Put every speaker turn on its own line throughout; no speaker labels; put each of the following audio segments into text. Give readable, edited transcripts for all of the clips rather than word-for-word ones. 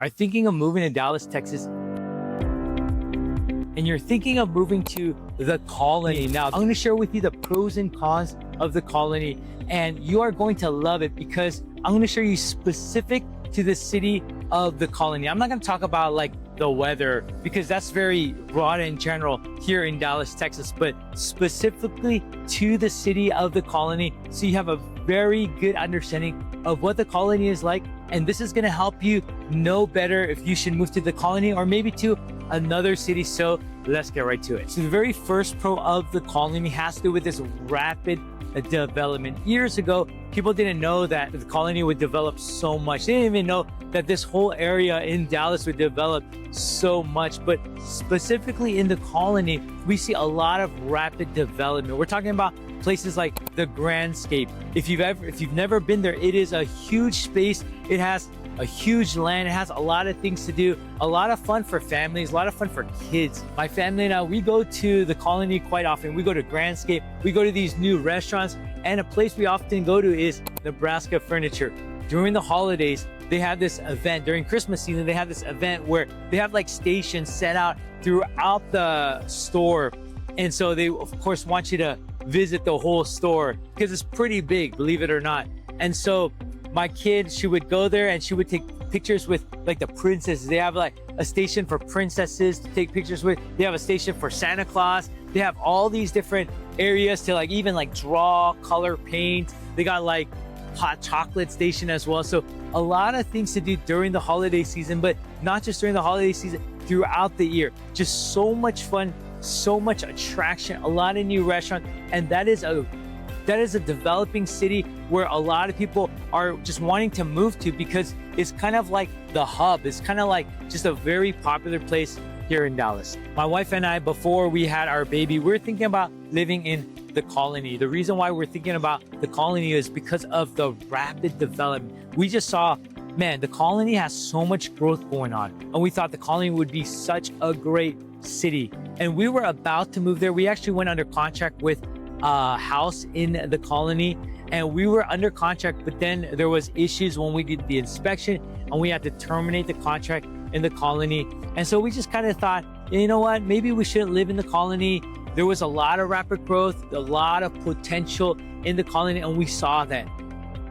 are thinking of moving to Dallas, Texas, and you're thinking of moving to the Colony. Now, I'm going to share with you the pros and cons of the Colony, and you are going to love it because I'm going to show you specific to the city of the Colony. I'm not going to talk about like the weather because that's very broad and general here in Dallas, Texas, but specifically to the city of the Colony, so you have a very good understanding of what the Colony is like. And this is going to help you know better if you should move to the Colony or maybe to another city. So let's get right to it. So the very first pro of the Colony has to do with this rapid development. Years ago, people didn't know that the Colony would develop so much. They didn't even know that this whole area in Dallas would develop so much. But specifically in the Colony, we see a lot of rapid development. We're talking about places like the Grandscape. If you've never been there, it is a huge space. It has a huge land. It has a lot of things to do, a lot of fun for families, a lot of fun for kids. My family and I, we go to the Colony quite often. We go to Grandscape, we go to these new restaurants, and a place we often go to is Nebraska Furniture. During the holidays, they have this event. During Christmas season, they have this event where they have like stations set out throughout the store. And so they, of course, want you to visit the whole store because it's pretty big, believe it or not. And so my kid, she would go there and she would take pictures with like the princesses. They have like a station for princesses to take pictures with. They have a station for Santa Claus. They have all these different areas to like even like draw, color, paint. They got like hot chocolate station as well. So a lot of things to do during the holiday season, but not just during the holiday season, throughout the year. Just so much fun, so much attraction, a lot of new restaurants, and that is a developing city where a lot of people are just wanting to move to because it's kind of like the hub. It's kind of like just a very popular place here in Dallas. My wife and I, before we had our baby, we were thinking about living in the Colony. The reason why we're thinking about the Colony is because of the rapid development. We just saw, man, the Colony has so much growth going on, and we thought the Colony would be such a great city. And we were about to move there. We actually went under contract with a house in the Colony, and we were under contract, but then there was issues when we did the inspection and we had to terminate the contract in the Colony. And so we just kind of thought, you know what, maybe we shouldn't live in the Colony. There was a lot of rapid growth, a lot of potential in the Colony, and we saw that.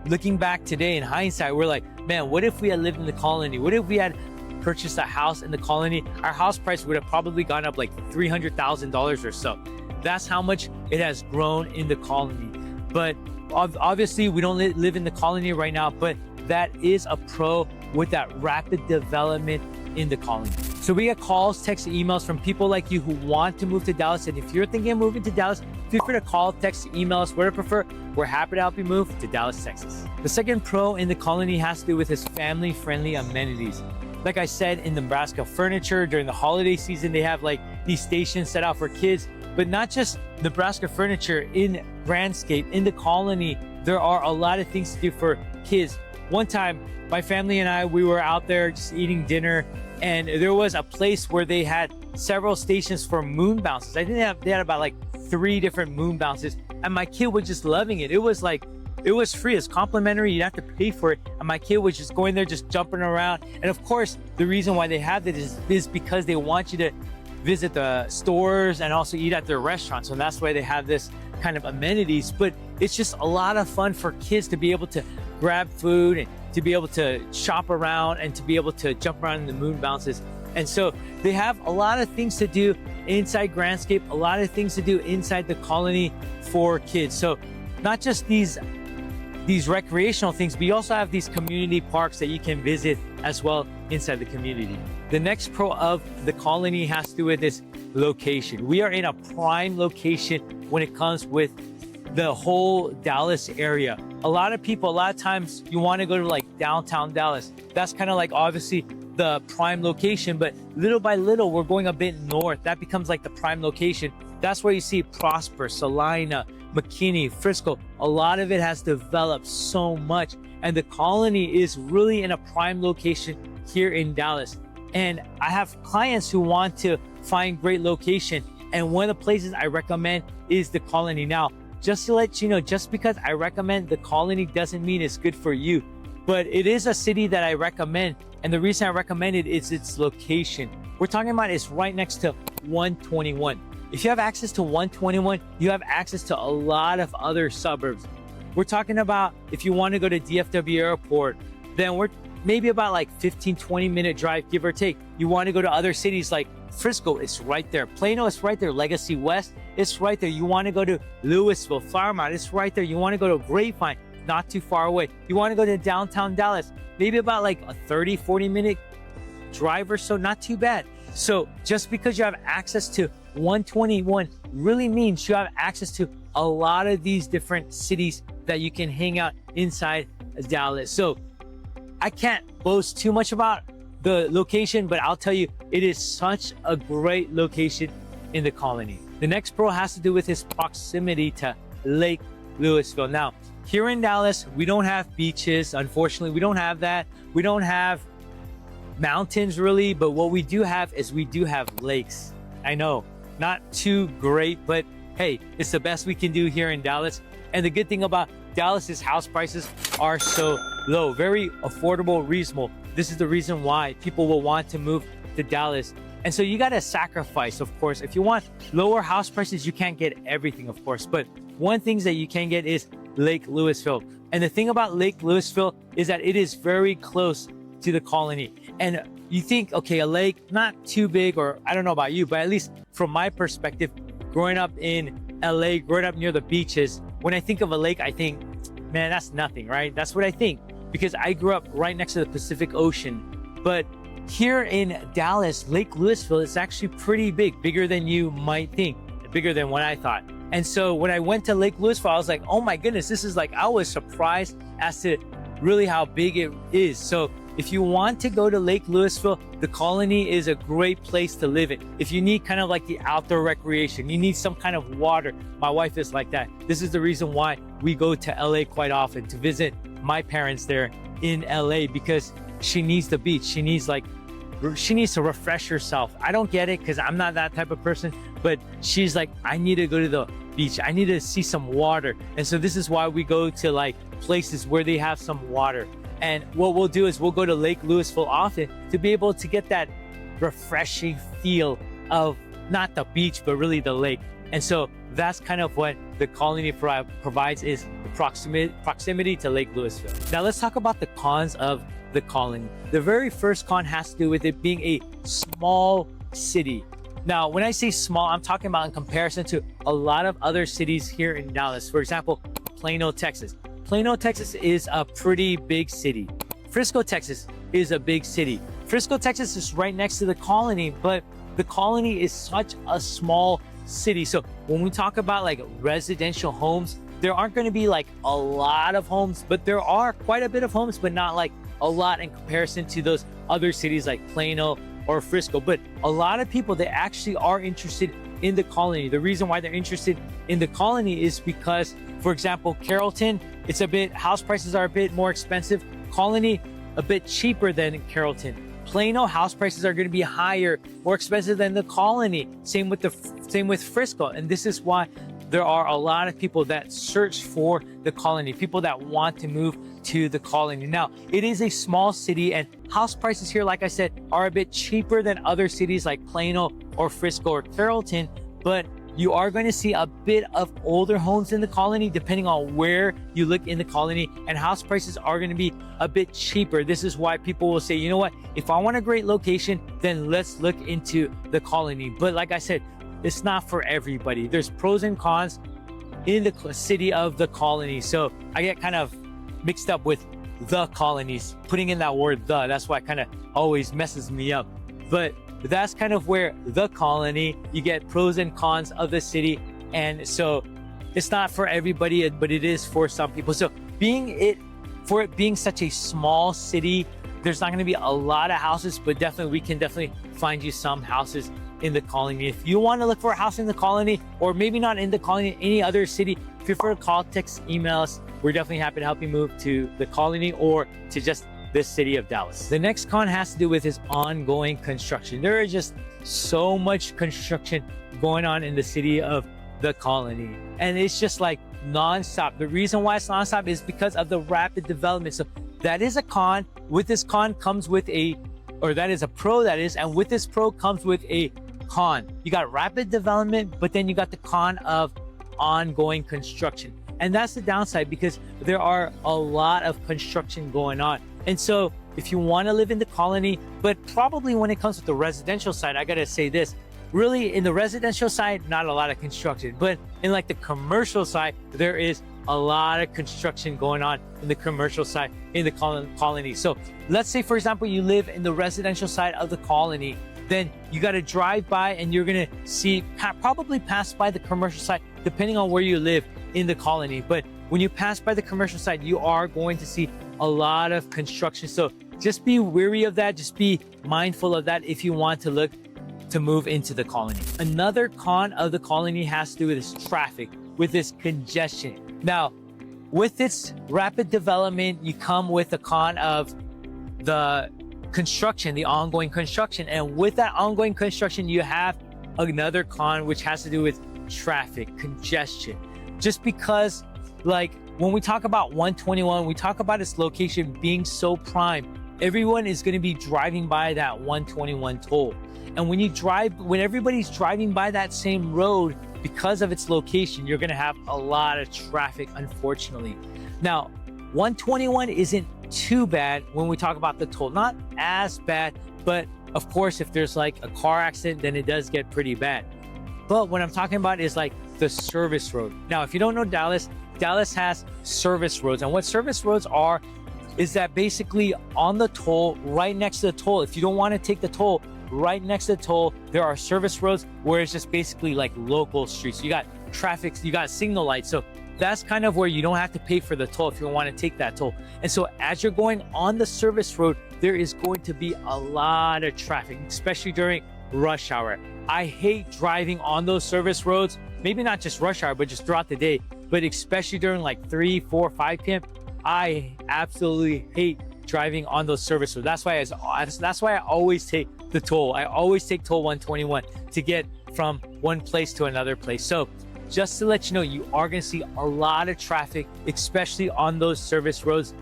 Looking back today in hindsight, we're like, man, what if we had lived in the Colony? What if we had purchased a house in the Colony? Our house price would have probably gone up like $300,000 or so. That's how much it has grown in the Colony. But obviously we don't live in the Colony right now, but that is a pro with that rapid development in the Colony. So we get calls, texts, emails from people like you who want to move to Dallas. And if you're thinking of moving to Dallas, feel free to call, text, email us, whatever you prefer. We're happy to help you move to Dallas, Texas. The second pro in the Colony has to do with its family-friendly amenities. Like I said, in Nebraska Furniture, during the holiday season, they have like these stations set out for kids. But not just Nebraska Furniture, in Grandscape, in the Colony, there are a lot of things to do for kids. One time, my family and I, we were out there just eating dinner, and there was a place where they had several stations for moon bounces. I think they had about like 3 different moon bounces, and my kid was just loving it. It was free, it's complimentary, you have to pay for it. And my kid was just going there, just jumping around. And of course, the reason why they have this is because they want you to visit the stores and also eat at their restaurants. And that's why they have this kind of amenities. But it's just a lot of fun for kids to be able to grab food and to be able to shop around and to be able to jump around in the moon bounces. And so they have a lot of things to do inside Grandscape, a lot of things to do inside the Colony for kids. So not just these recreational things, but you also have these community parks that you can visit as well inside the community. The next pro of the Colony has to do with this location. We are in a prime location when it comes with the whole Dallas area. A lot of people, a lot of times you want to go to like downtown Dallas. That's kind of like obviously the prime location, but little by little, we're going a bit north. That becomes like the prime location. That's where you see Prosper, Salina, McKinney, Frisco. A lot of it has developed so much, and the Colony is really in a prime location here in Dallas. And I have clients who want to find great location, and one of the places I recommend is the Colony. Now, just to let you know, just because I recommend the Colony doesn't mean it's good for you, but it is a city that I recommend And the reason I recommend it is its location. We're talking about it's right next to 121. If you have access to 121, you have access to a lot of other suburbs. We're talking about if you want to go to DFW Airport, then we're maybe about like 15-20 minute drive, give or take. You want to go to other cities like Frisco, it's right there. Plano, it's right there. Legacy West, it's right there. You want to go to Louisville, Flower Mound, it's right there. You want to go to Grapevine, not too far away. You want to go to downtown Dallas, maybe about like a 30-40 minute drive or so, not too bad. So just because you have access to 121 really means you have access to a lot of these different cities that you can hang out inside Dallas. So I can't boast too much about the location, but I'll tell you, it is such a great location in the Colony. The next pro has to do with its proximity to Lake Louisville. Now, here in Dallas, we don't have beaches. Unfortunately, we don't have that. We don't have mountains really, but what we do have is we do have lakes. I know, not too great, but hey, it's the best we can do here in Dallas. And the good thing about Dallas's house prices are so low, very affordable, reasonable. This is the reason why people will want to move to Dallas. And so you got to sacrifice, of course. If you want lower house prices, you can't get everything, of course. But one thing that you can get is Lake Louisville. And the thing about Lake Louisville is that it is very close to the Colony. And you think, okay, a lake, not too big, or I don't know about you, but at least from my perspective, growing up in LA, growing up near the beaches, when I think of a lake, I think, man, that's nothing, right? That's what I think, because I grew up right next to the Pacific Ocean. But here in Dallas, Lake Louisville is actually pretty big, bigger than you might think, bigger than what I thought. And so when I went to Lake Louisville, I was like, oh my goodness, this is like, I was surprised as to really how big it is. So if you want to go to Lake Louisville, the Colony is a great place to live in. If you need kind of like the outdoor recreation, you need some kind of water. My wife is like that. This is the reason why we go to LA quite often to visit my parents there in LA, because she needs the beach. She needs to refresh herself. I don't get it because I'm not that type of person, but she's like, I need to go to the beach. I need to see some water. And so this is why we go to like places where they have some water. And what we'll do is we'll go to Lake Louisville often to be able to get that refreshing feel of not the beach, but really the lake. And so that's kind of what the Colony provides, is the proximity to Lake Louisville. Now let's talk about the cons of the Colony. The very first con has to do with it being a small city. Now, when I say small, I'm talking about in comparison to a lot of other cities here in Dallas. For example, Plano, Texas. Plano, Texas is a pretty big city. Frisco, Texas is a big city. Frisco, Texas is right next to the Colony, but the Colony is such a small city. So when we talk about like residential homes, there aren't going to be like a lot of homes, but there are quite a bit of homes, but not like a lot in comparison to those other cities like Plano or Frisco. But a lot of people, they actually are interested in the Colony. The reason why they're interested in the Colony is because, for example, Carrollton, house prices are a bit more expensive. Colony, a bit cheaper than Carrollton. Plano, house prices are going to be higher, more expensive than the Colony. Same with Frisco. And this is why there are a lot of people that search for the Colony, people that want to move to the Colony. Now, it is a small city, and house prices here, like I said, are a bit cheaper than other cities like Plano or Frisco or Carrollton, but you are going to see a bit of older homes in the Colony depending on where you look in the Colony, and house prices are going to be a bit cheaper. This is why people will say, you know what, if I want a great location, then let's look into the Colony. But like I said, it's not for everybody. There's pros and cons in the city of the Colony. So I get kind of mixed up with the colonies, putting in that word the, that's why it kind of always messes me up. But that's kind of where the Colony, you get pros and cons of the city. And so it's not for everybody, but it is for some people. So for it being such a small city, there's not going to be a lot of houses, but we can definitely find you some houses in the Colony. If you want to look for a house in the Colony, or maybe not in the Colony, any other city, feel free to call, text, email us. We're definitely happy to help you move to the Colony or to just this city of Dallas. The next con has to do with his ongoing construction. There is just so much construction going on in the city of the Colony, and it's just like nonstop. The reason why it's nonstop is because of the rapid development. So that is a con, with this con comes with that is a pro, that is, and with this pro comes with a con. You got rapid development, but then you got the con of ongoing construction. And that's the downside, because there are a lot of construction going on. And so if you want to live in the colony, but probably when it comes to the residential side, I got to say this, really in the residential side, not a lot of construction, but in like the commercial side, there is a lot of construction going on in the commercial side in the colony. So let's say, for example, you live in the residential side of the colony, then you got to drive by and you're going to see, probably pass by the commercial side, depending on where you live in the colony. But when you pass by the commercial side, you are going to see a lot of construction. So just be wary of that. Just be mindful of that if you want to look to move into the colony. Another con of the colony has to do with this traffic, with this congestion. Now, with its rapid development, you come with the con of the construction, the ongoing construction. And with that ongoing construction, you have another con, which has to do with traffic congestion. Just because, like, when we talk about 121, we talk about its location being so prime, everyone is going to be driving by that 121 toll. And when everybody's driving by that same road, because of its location, you're going to have a lot of traffic, unfortunately. Now, 121 isn't too bad when we talk about the toll, not as bad, but of course, if there's like a car accident, then it does get pretty bad. But what I'm talking about is like the service road. Now, if you don't know Dallas, Dallas has service roads. And what service roads are is that basically on the toll, right next to the toll, if you don't want to take the toll, right next to the toll, there are service roads where it's just basically like local streets. You got traffic, you got signal lights. So that's kind of where you don't have to pay for the toll if you want to take that toll. And so as you're going on the service road, there is going to be a lot of traffic, especially during rush hour. I hate driving on those service roads, maybe not just rush hour, but just throughout the day, but especially during like 3, 4, 5 p.m. I absolutely hate driving on those service roads. That's why I always take the toll. I always take toll 121 to get from one place to another place. So just to let you know, you are going to see a lot of traffic, especially on those service roads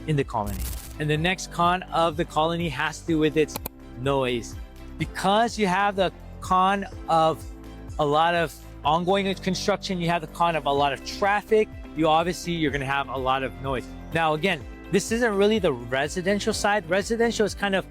in the colony. And the next con of the colony has to do with its noise. Because you have the con of a lot of ongoing construction, you have the con of a lot of traffic, you're going to have a lot of noise. Now, again, this isn't really the residential side. Residential is kind of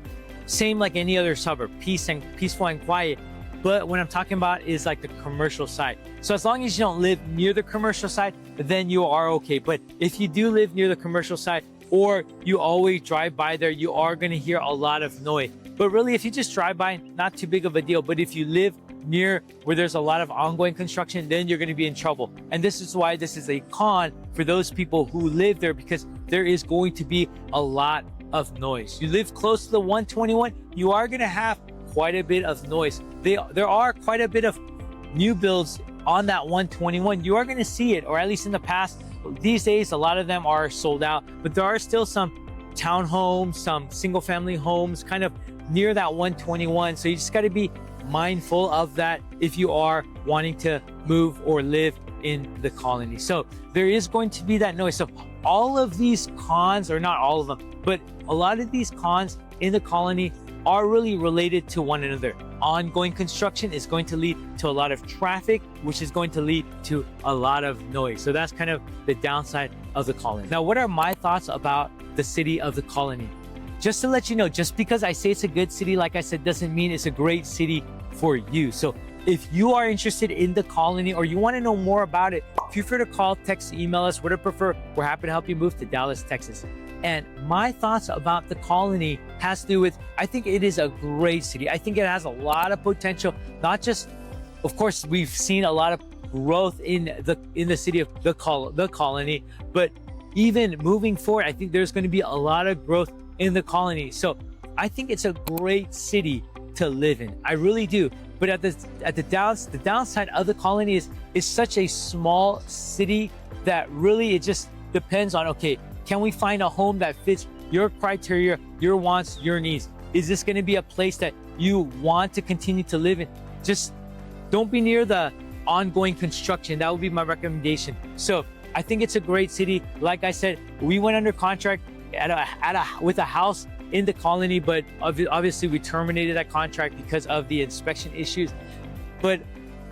same like any other suburb, peaceful and quiet. But what I'm talking about is like the commercial side. So as long as you don't live near the commercial side, then you are okay. But if you do live near the commercial side, or you always drive by there, you are going to hear a lot of noise. But really, if you just drive by, not too big of a deal. But if you live near where there's a lot of ongoing construction, then you're going to be in trouble. And this is why this is a con for those people who live there, because there is going to be a lot of noise. You live close to the 121, you are going to have quite a bit of noise. There are quite a bit of new builds on that 121. You are going to see it, or at least in the past. These days, a lot of them are sold out, but there are still some townhomes, some single family homes kind of near that 121. So you just got to be mindful of that if you are wanting to move or live in the colony. So there is going to be that noise. So all of these cons, or not all of them, but a lot of these cons in the colony are really related to one another. Ongoing construction is going to lead to a lot of traffic, which is going to lead to a lot of noise. So that's kind of the downside of the colony. Now, what are my thoughts about the city of the colony? Just to let you know, just because I say it's a good city, like I said, doesn't mean it's a great city for you. So if you are interested in the colony or you want to know more about it, feel free to call, text, email us, whatever you prefer. We're happy to help you move to Dallas, Texas. And my thoughts about the colony has to do with, I think it is a great city. I think it has a lot of potential, not just, of course, we've seen a lot of growth in the city of the colony, but even moving forward, I think there's going to be a lot of growth in the colony. So I think it's a great city to live in. I really do. But at the downside of the colony is such a small city that really it just depends on, okay, can we find a home that fits your criteria, your wants, your needs? Is this going to be a place that you want to continue to live in? Just don't be near the ongoing construction. That would be my recommendation. So I think it's a great city. Like I said, we went under contract with a house in the colony, but obviously we terminated that contract because of the inspection issues. But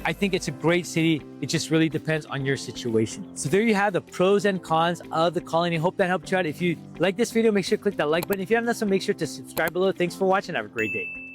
I think it's a great city. It just really depends on your situation. So there you have the pros and cons of the colony. Hope that helped you out. If you like this video, make sure to click that like button. If you haven't done so, make sure to subscribe below. Thanks for watching. Have a great day.